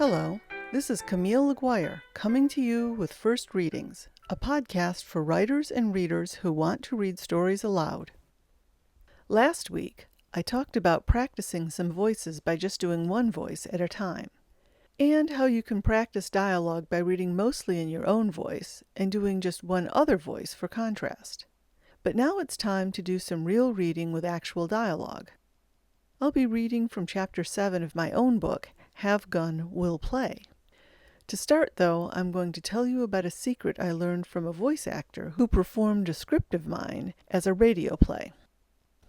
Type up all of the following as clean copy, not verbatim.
Hello, this is Camille Laguire coming to you with First Readings, a podcast for writers and readers who want to read stories aloud. Last week, I talked about practicing some voices by just doing one voice at a time, and how you can practice dialogue by reading mostly in your own voice and doing just one other voice for contrast. But now it's time to do some real reading with actual dialogue. I'll be reading from Chapter 7 of my own book, Have Gun, Will Play. To start, though, I'm going to tell you about a secret I learned from a voice actor who performed a script of mine as a radio play.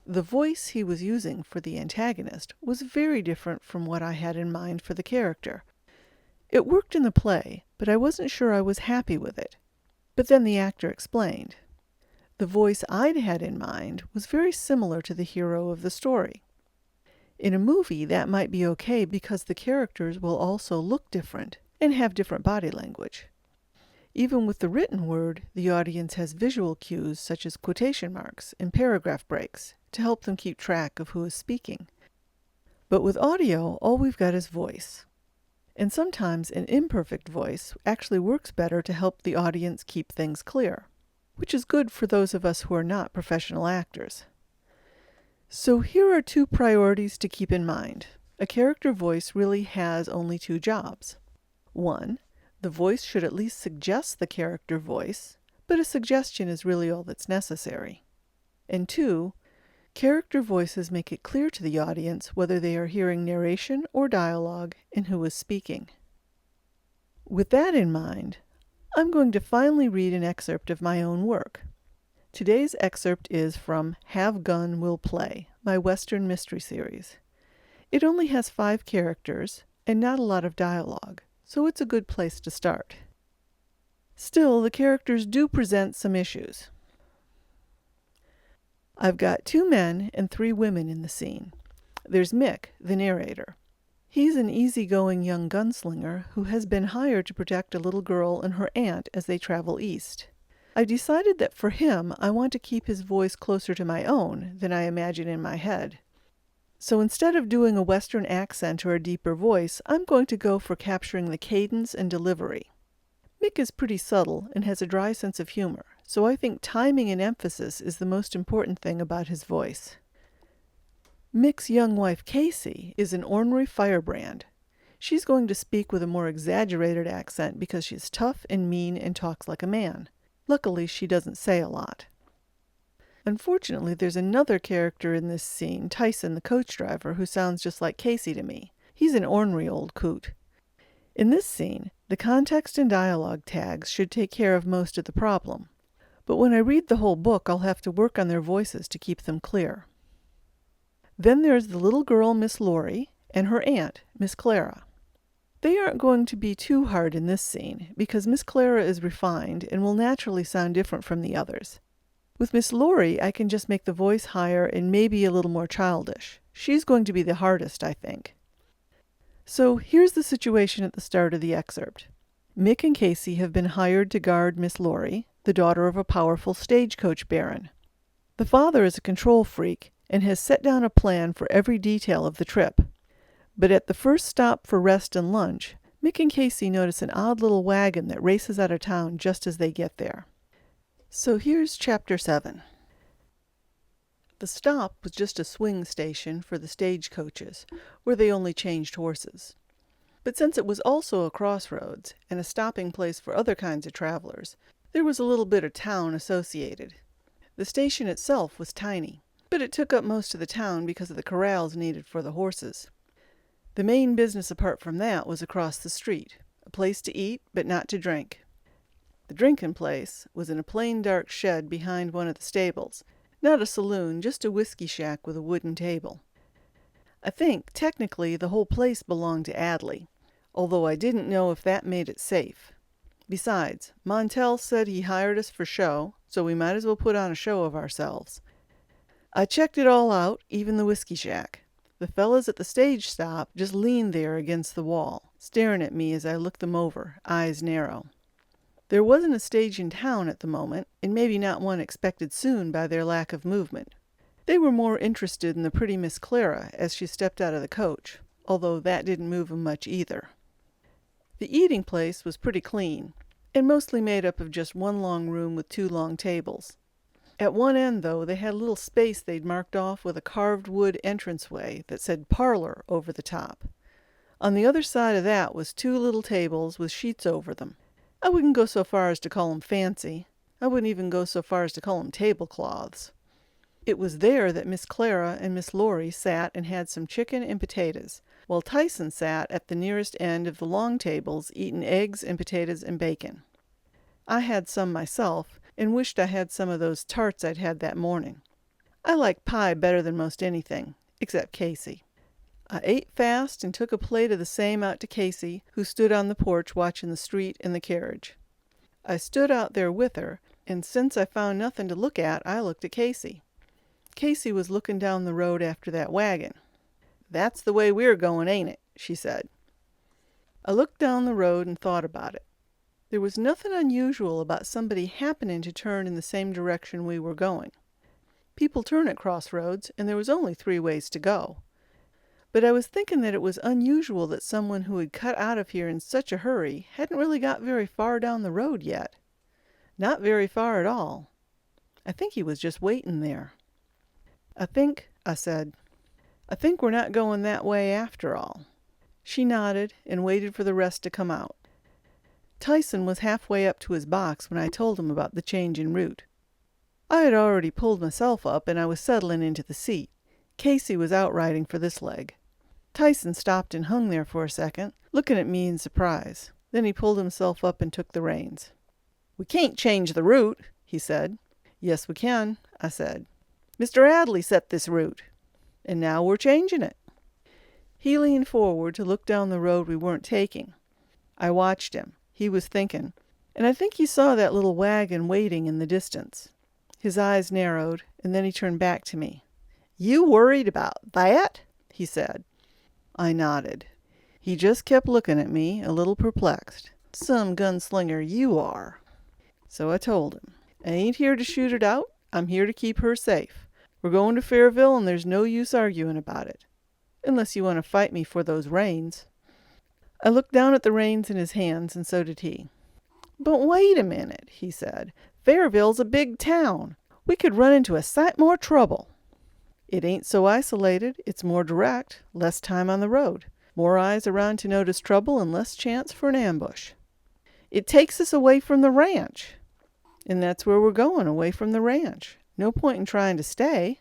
The voice he was using for the antagonist was very different from what I had in mind for the character. It worked in the play, but I wasn't sure I was happy with it. But then the actor explained. The voice I'd had in mind was very similar to the hero of the story. In a movie, that might be okay because the characters will also look different and have different body language. Even with the written word, the audience has visual cues such as quotation marks and paragraph breaks to help them keep track of who is speaking. But with audio, all we've got is voice. And sometimes an imperfect voice actually works better to help the audience keep things clear, which is good for those of us who are not professional actors. So here are two priorities to keep in mind. A character voice really has only two jobs. One, the voice should at least suggest the character voice, but a suggestion is really all that's necessary. And two, character voices make it clear to the audience whether they are hearing narration or dialogue and who is speaking. With that in mind, I'm going to finally read an excerpt of my own work. Today's excerpt is from Have Gun, Will Play, my Western mystery series. It only has 5 characters and not a lot of dialogue, so it's a good place to start. Still, the characters do present some issues. I've got 2 men and 3 women in the scene. There's Mick, the narrator. He's an easygoing young gunslinger who has been hired to protect a little girl and her aunt as they travel east. I've decided that for him, I want to keep his voice closer to my own than I imagine in my head. So instead of doing a Western accent or a deeper voice, I'm going to go for capturing the cadence and delivery. Mick is pretty subtle and has a dry sense of humor, so I think timing and emphasis is the most important thing about his voice. Mick's young wife, Casey, is an ornery firebrand. She's going to speak with a more exaggerated accent because she's tough and mean and talks like a man. Luckily, she doesn't say a lot. Unfortunately, there's another character in this scene, Tyson, the coach driver, who sounds just like Casey to me. He's an ornery old coot. In this scene, the context and dialogue tags should take care of most of the problem. But when I read the whole book, I'll have to work on their voices to keep them clear. Then there's the little girl, Miss Laurie, and her aunt, Miss Clara. They aren't going to be too hard in this scene, because Miss Clara is refined and will naturally sound different from the others. With Miss Laurie, I can just make the voice higher and maybe a little more childish. She's going to be the hardest, I think. So here's the situation at the start of the excerpt. Mick and Casey have been hired to guard Miss Laurie, the daughter of a powerful stagecoach baron. The father is a control freak and has set down a plan for every detail of the trip. But at the first stop for rest and lunch, Mick and Casey notice an odd little wagon that races out of town just as they get there. So here's Chapter 7. The stop was just a swing station for the stagecoaches, where they only changed horses. But since it was also a crossroads and a stopping place for other kinds of travelers, there was a little bit of town associated. The station itself was tiny, but it took up most of the town because of the corrals needed for the horses. The main business apart from that was across the street, a place to eat but not to drink. The drinking place was in a plain dark shed behind one of the stables, not a saloon, just a whiskey shack with a wooden table. I think, technically, the whole place belonged to Adley, although I didn't know if that made it safe. Besides, Montel said he hired us for show, so we might as well put on a show of ourselves. I checked it all out, even the whiskey shack. The fellas at the stage stop just leaned there against the wall, staring at me as I looked them over, eyes narrow. There wasn't a stage in town at the moment, and maybe not one expected soon by their lack of movement. They were more interested in the pretty Miss Clara as she stepped out of the coach, although that didn't move 'em much either. The eating place was pretty clean, and mostly made up of just one long room with 2 long tables. At one end, though, they had a little space they'd marked off with a carved wood entranceway that said "Parlor" over the top. On the other side of that was 2 little tables with sheets over them. I wouldn't go so far as to call 'em fancy. I wouldn't even go so far as to call 'em tablecloths. It was there that Miss Clara and Miss Laurie sat and had some chicken and potatoes, while Tyson sat at the nearest end of the long tables eating eggs and potatoes and bacon. I had some myself, and wished I had some of those tarts I'd had that morning. I like pie better than most anything, except Casey. I ate fast and took a plate of the same out to Casey, who stood on the porch watching the street and the carriage. I stood out there with her, and since I found nothing to look at, I looked at Casey. Casey was looking down the road after that wagon. "That's the way we're going, ain't it?" she said. I looked down the road and thought about it. There was nothing unusual about somebody happening to turn in the same direction we were going. People turn at crossroads, and there was only 3 ways to go. But I was thinking that it was unusual that someone who had cut out of here in such a hurry hadn't really got very far down the road yet. Not very far at all. I think he was just waiting there. I said, "I think we're not going that way after all." She nodded and waited for the rest to come out. Tyson was halfway up to his box when I told him about the change in route. I had already pulled myself up and I was settling into the seat. Casey was out riding for this leg. Tyson stopped and hung there for a second, looking at me in surprise. Then he pulled himself up and took the reins. "We can't change the route," he said. "Yes, we can," I said. "Mr. Adley set this route, and now we're changing it." He leaned forward to look down the road we weren't taking. I watched him. He was thinking, and I think he saw that little wagon waiting in the distance. His eyes narrowed, and then he turned back to me. "You worried about that?" he said. I nodded. He just kept looking at me, a little perplexed. "Some gunslinger you are." So I told him, "I ain't here to shoot it out. I'm here to keep her safe. We're going to Fairville, and there's no use arguing about it. Unless you want to fight me for those reins." I looked down at the reins in his hands, and so did he. "But wait a minute," he said. "Fairville's a big town. We could run into a sight more trouble." "It ain't so isolated. It's more direct, less time on the road, more eyes around to notice trouble, and less chance for an ambush." "It takes us away from the ranch." "And that's where we're going, away from the ranch. No point in trying to stay."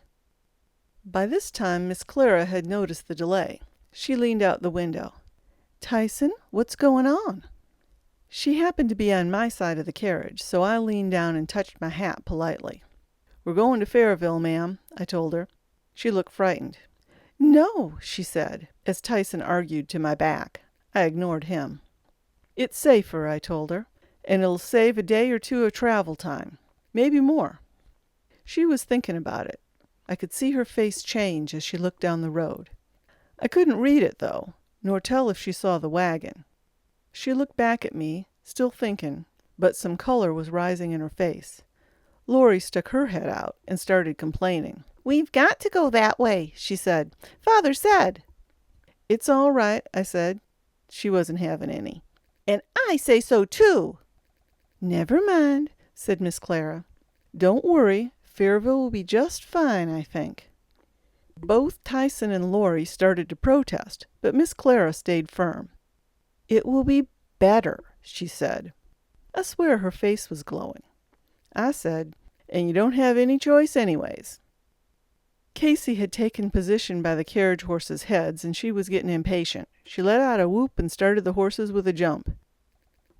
By this time Miss Clara had noticed the delay. She leaned out the window. "Tyson, what's going on?" She happened to be on my side of the carriage, so I leaned down and touched my hat politely. "We're going to Fairville, ma'am," I told her. She looked frightened. "No," she said, as Tyson argued to my back. I ignored him. "It's safer," I told her, "and it'll save a day or 2 of travel time. Maybe more." She was thinking about it. I could see her face change as she looked down the road. I couldn't read it, though, nor tell if she saw the wagon. She looked back at me, still thinking, but some color was rising in her face. Laurie stuck her head out and started complaining. "We've got to go that way," she said. "Father said." "It's all right," I said. She wasn't having any. "And I say so, too." "Never mind," said Miss Clara. "Don't worry. Fairville will be just fine, I think." Both Tyson and Laurie started to protest, but Miss Clara stayed firm. "It will be better," she said. I swear her face was glowing. I said, "And you don't have any choice anyways." Casey had taken position by the carriage horses' heads, and she was getting impatient. She let out a whoop and started the horses with a jump.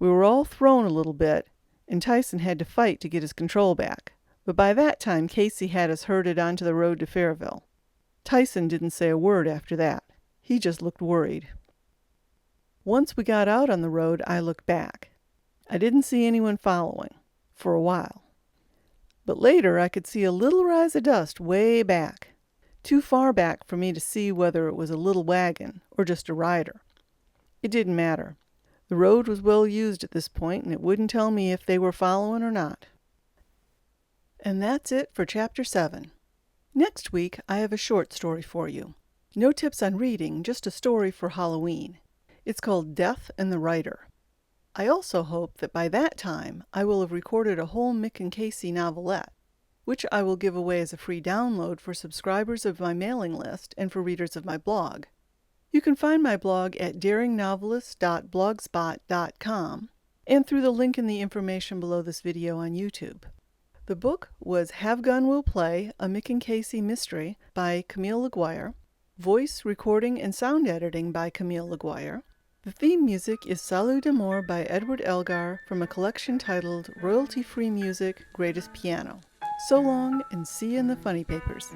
We were all thrown a little bit, and Tyson had to fight to get his control back. But by that time, Casey had us herded onto the road to Fairville. Tyson didn't say a word after that. He just looked worried. Once we got out on the road, I looked back. I didn't see anyone following, for a while. But later I could see a little rise of dust way back, too far back for me to see whether it was a little wagon or just a rider. It didn't matter. The road was well used at this point, and it wouldn't tell me if they were following or not. And that's it for Chapter 7. Next week, I have a short story for you. No tips on reading, just a story for Halloween. It's called Death and the Writer. I also hope that by that time I will have recorded a whole Mick and Casey novelette, which I will give away as a free download for subscribers of my mailing list and for readers of my blog. You can find my blog at daringnovelist.blogspot.com and through the link in the information below this video on YouTube. The book was Have Gun Will Play, a Mick and Casey Mystery by Camille Laguerre, voice, recording, and sound editing by Camille Laguerre. The theme music is Salut d'Amour by Edward Elgar from a collection titled Royalty-Free Music, Greatest Piano. So long, and see you in the funny papers.